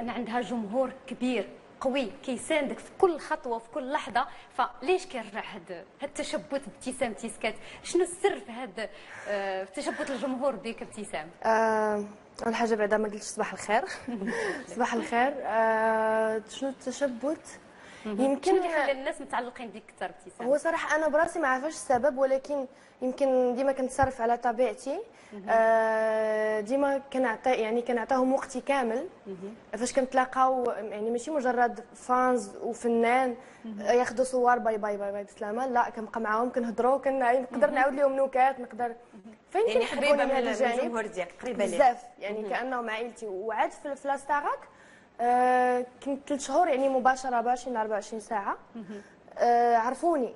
بان عندها جمهور كبير قوي كيساندك في كل خطوه وفي كل لحظه، فليش كيرجع هذا التشبث بابتسام تيسكات؟ شنو السر في هذا في تشبث الجمهور بك ابتسام؟ اول حاجه بعدا ما قلتش صباح الخير. صباح الخير. شنو التشبث؟ يمكن شنو اللي خلى الناس متعلقين بك اكثر ابتسام؟ هو صراحه انا براسي ما عارفاش السبب، ولكن يمكن ديما كنتصرف على طبيعتي. ديما كنعطيهم وقتي كامل فاش كنتلاقاو، يعني ماشي مجرد فانز وفنان ياخذوا صور باي باي باي باي بسلامه، لا كنبقى معاهم كنهضروا، نقدر نعاود لهم نكات، نقدر فين يعني قريبه من هذا الجانب الجمهور ديالك، قريبه ليه بزاف، يعني كانهم عائلتي. وعاد في لاستاغاك كنت 3 شهور يعني مباشره 24 24 ساعه.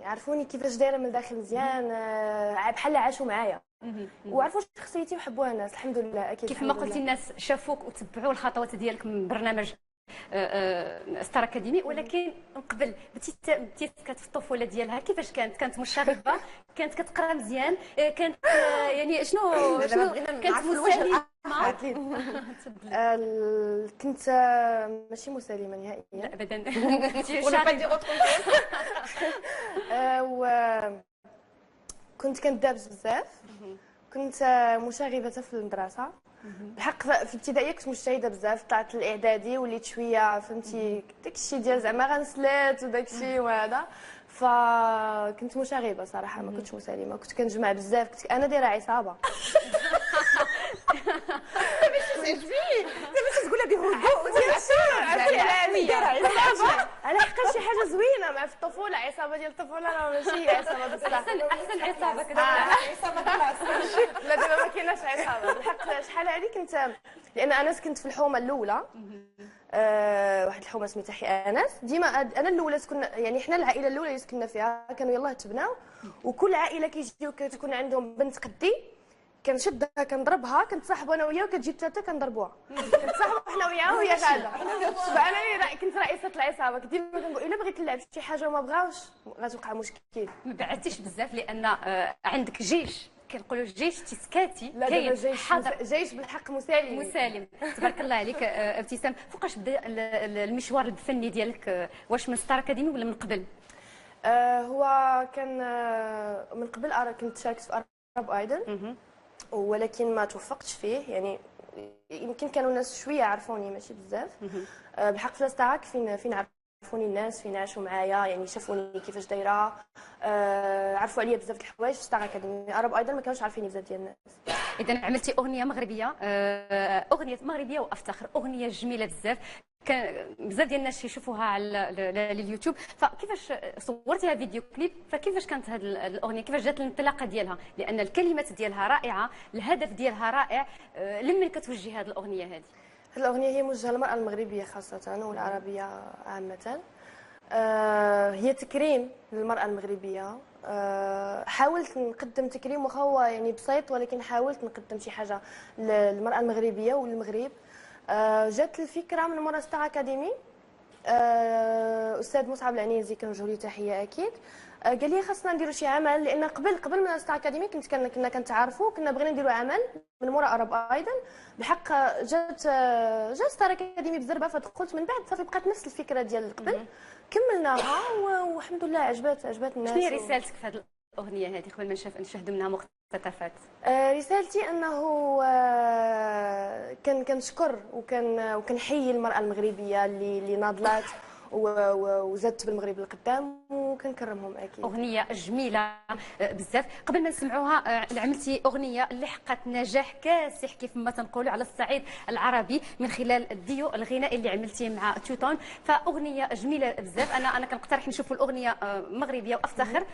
عرفوني كيفاش دايره من الداخل مزيان، بحال عاشوا معايا وعرفوا شخصيتي وحبوها الناس الحمد لله. اكيد كيف ما قلتي الناس شافوك وتبعوا الخطوات ديالك من برنامج ستار اكاديمي، ولكن من قبل كانت في الطفوله ديالها كيفاش كانت مشاغبه، كانت كتقرا مزيان، كانت يعني شنو كانت مسالمه؟ كنت ماشي مسالمه نهائيا، لا ابدا. كنت كندابز بزاف، كنت مشاغبه في المدرسه. الحق في الابتدائيه كنت مجتهده بزاف، طلعت الاعدادي وليت شويه فهمتي داكشي ديال زعما غنسلات وداكشي وهذا، فكنت مشاغبه صراحه، ما كنتش مسالمه، كنت كنجمع بزاف، كنت انا دايره عصابه. باش تقولها بهدوء على حق شي حاجه زوينه مع في الطفوله، عصابه ديال الطفوله راه ماشي عصابه بصح. احسن عصابه كذا. عصابه لا دابا ما كايناش عصابه بالحق. شحال هذه كنت، لان انا كنت في الحومه الاولى، واحد الحومه سميتها حي انس. ديما انا الاولى كنا، يعني حنا العائله الاولى اللي سكننا فيها كانوا يلاه تبناو، وكل عائله كيجيو كتكون عندهم بنت قدي، كنشدها كنضربها، كنتصاحبوا انا وياها، وكتجي الثالثه كنضربوها، كنتصاحبوا حنا وياها وهي غاده. انا كنت رئيسه العصابه، ديما كنقول الا بغيت نلعب شي حاجه وما بغاوش غتوقع مشكل. ما بعدتيش بزاف لان عندك جيش، كنقولوا الجيش تيسكاتي كاين جيش بالحق مسالم. تبارك الله عليك ابتسام. فوقاش بدا المشوار الفني ديالك؟ واش من ستار اكاديمي ولا من قبل؟ هو كان من قبل. كنت شاركت في ارب ايدل ولكن ما توفقتش فيه، يعني يمكن كانوا الناس شويه عرفوني ماشي بزاف. بالحق في لاستاك فين عرفوني الناس، فين عاشوا معايا، يعني شافوني كيفاش دايره، عرفوا عليا بزاف د الحوايج. في ستار اكاديمي ارب ايدل ما كانوش عارفيني بزاف ديال الناس. اذا عملتي اغنيه مغربيه، اغنيه مغربيه وافتخر، اغنيه جميله بزاف، كان بزاف ديال الناس يشوفوها على اليوتيوب. فكيفاش صورتيها فيديو كليب؟ فكيفاش كانت هذه الاغنيه، كيفاش جات الانطلاقه ديالها؟ لان الكلمات ديالها رائعه، الهدف ديالها رائع. لمن كتوجهي هذه الاغنيه؟ هذه الاغنيه هي موجهه للمراه المغربيه خاصه والعربيه عامه. هي تكريم للمراه المغربيه. حاولت نقدم تكريم واخا هو يعني بسيط، ولكن حاولت نقدم شي حاجه للمراه المغربيه والمغرب. جات الفكره من مورا ستار اكاديمي. استاذ مصعب العنيزي كنوجهوا ليه تحيه اكيد. قال لي خاصنا نديروا شي عمل، لان قبل من ستار اكاديمي كنا كنتعارفوا، كنا بغينا نديروا عمل من مورا ارب ايضا. بحق جات ستار اكاديمي بزربه، فدخلت من بعد صافي بقات نفس الفكره ديال قبل، كملناها والحمد لله عجبات الناس. شنو هي رسالتك في هذه الاغنيه هذه قبل ما نشاهدوا منها مقتطفات؟ رسالتي انه كنشكر وكنحيي المراه المغربيه اللي ناضلات وزادت بالمغرب لقدام، وكنكرمهم اكيد. اغنيه جميله بزاف. قبل ما نسمعوها، عملتي اغنيه اللي حققت نجاح كاسح كيف ما تنقولوا على الصعيد العربي من خلال الديو الغنائي اللي عملتيه مع توتون، فاغنيه جميله بزاف. انا كنقترح نشوفوا الاغنيه مغربيه وافتخر.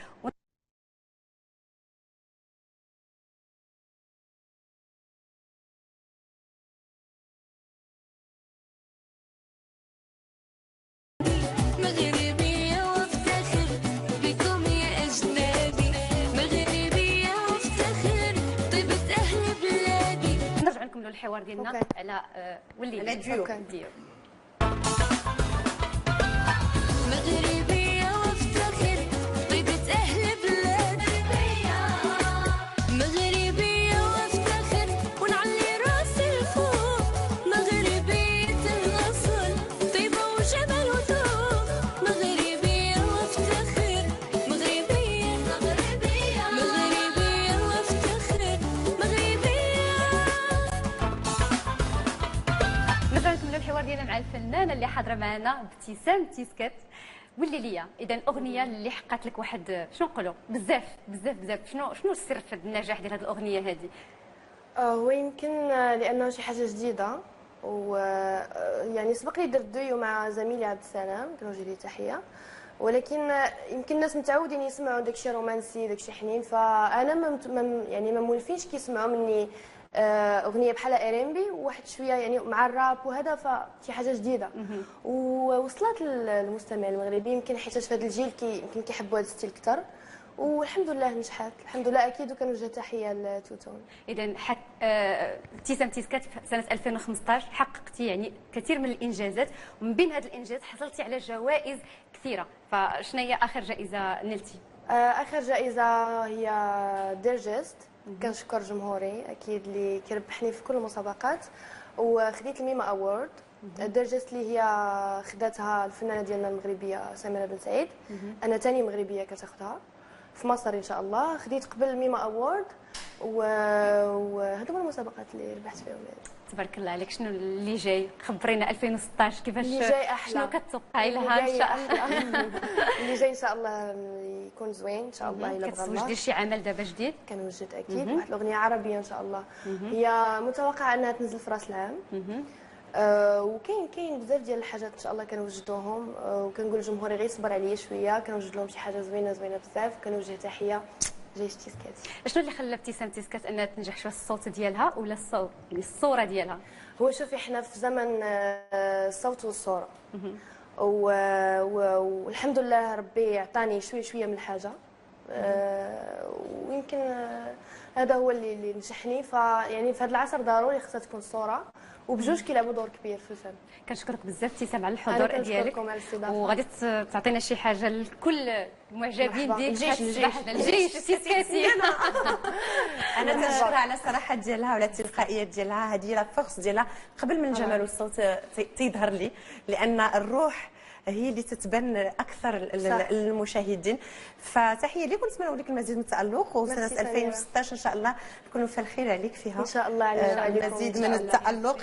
نكملوا الحوار ديالنا على ديو. مغربية وافتخر طيبة أهل بلادي، مغربية وافتخر ونعلي راسي الفوق، مغربية الأصل الحوار ديالنا مع الفنانه اللي حاضره معنا ابتسام تيسكات. واللي ليا اذا اغنيه اللي حققت لك واحد شنو نقولوا بزاف بزاف بزاف، شنو السر في النجاح ديال هذه الاغنيه هذه؟ هو يمكن لانه شي حاجه جديده، و يعني سبق لي درت دويو مع زميلي عبد السلام، كنوجه ليه تحيه، ولكن يمكن الناس متعودين يسمعوا داكشي رومانسي داكشي حنين، فانا يعني ما مولفينش كيسمعوا مني اغنيه بحال ار ام بي وواحد شويه يعني مع الراب وهذا، فشي حاجه جديده ووصلت للمستمع المغربي، يمكن حيت في هذا الجيل يمكن كيحبوا هذا الستيل اكثر، والحمد لله نجحت الحمد لله اكيد، وكنوجه تحيه لتوتون. اذا ابتسام تيسكات في سنه 2015 حققتي يعني كثير من الانجازات، ومن بين هذه الانجازات حصلتي على جوائز كثيره، فشنو هي اخر جائزه نلتي؟ اخر جائزه هي ديرجست، كنشكر جمهوري اكيد اللي كيربحني في كل المسابقات، وخديت الميما اوورد. ديرجست اللي هي خداتها الفنانه ديالنا المغربيه سميره بن سعيد، انا ثاني مغربيه كتاخذها في مصر ان شاء الله. خديت قبل الميما اوورد، وهذو هما المسابقات اللي ربحت فيهم يعني. تبارك الله عليك. شنو اللي جاي؟ خبرينا 2016 كيفاش اللي جاي احلى، شنو كتوقعي لها ان شاء الله؟ اللي جاي ان شاء الله يكون زوين ان شاء الله الا بغى الله. كتوجدي شي عمل دابا جديد؟ كنوجد اكيد واحد الاغنيه عربيه ان شاء الله، هي متوقعه انها تنزل في راس العام. وكاين بزاف ديال الحاجات ان شاء الله كنوجدوهم، وكنقول للجمهور غير يصبر عليا شويه، كنوجد لهم شي حاجه زوينه بزاف، كنوجه تحيه جيش تيسكات. شنو اللي خلى ابتسام تيسكات انها تنجح؟ شو الصوت ديالها ولا الصوت يعني الصوره ديالها؟ هو شوفي احنا في زمن الصوت والصوره، والحمد لله ربي عطاني شويه من الحاجه، ويمكن هذا هو اللي نجحني. فيعني في هذا العصر ضروري خصها تكون الصوره، وبجوج كيلعبوا دور كبير في الفن. كنشكرك بزاف ابتسام على الحضور ديالك، وغادي تعطينا شي حاجه لكل المعجبين ديالك. الجيش تيسكاتي. انا كنشكرها على الصراحه ديالها ولا التلقائيه ديالها، هذه لا فورس ديالها قبل من الجمال والصوت تيظهر لي، لان الروح هي اللي تتبان اكثر للمشاهدين. فتحيه لك، ونتمنى لك المزيد من التالق، وسنه 2016 ان شاء الله نكونوا في الخير عليك فيها ان شاء الله عليكم المزيد من التالق.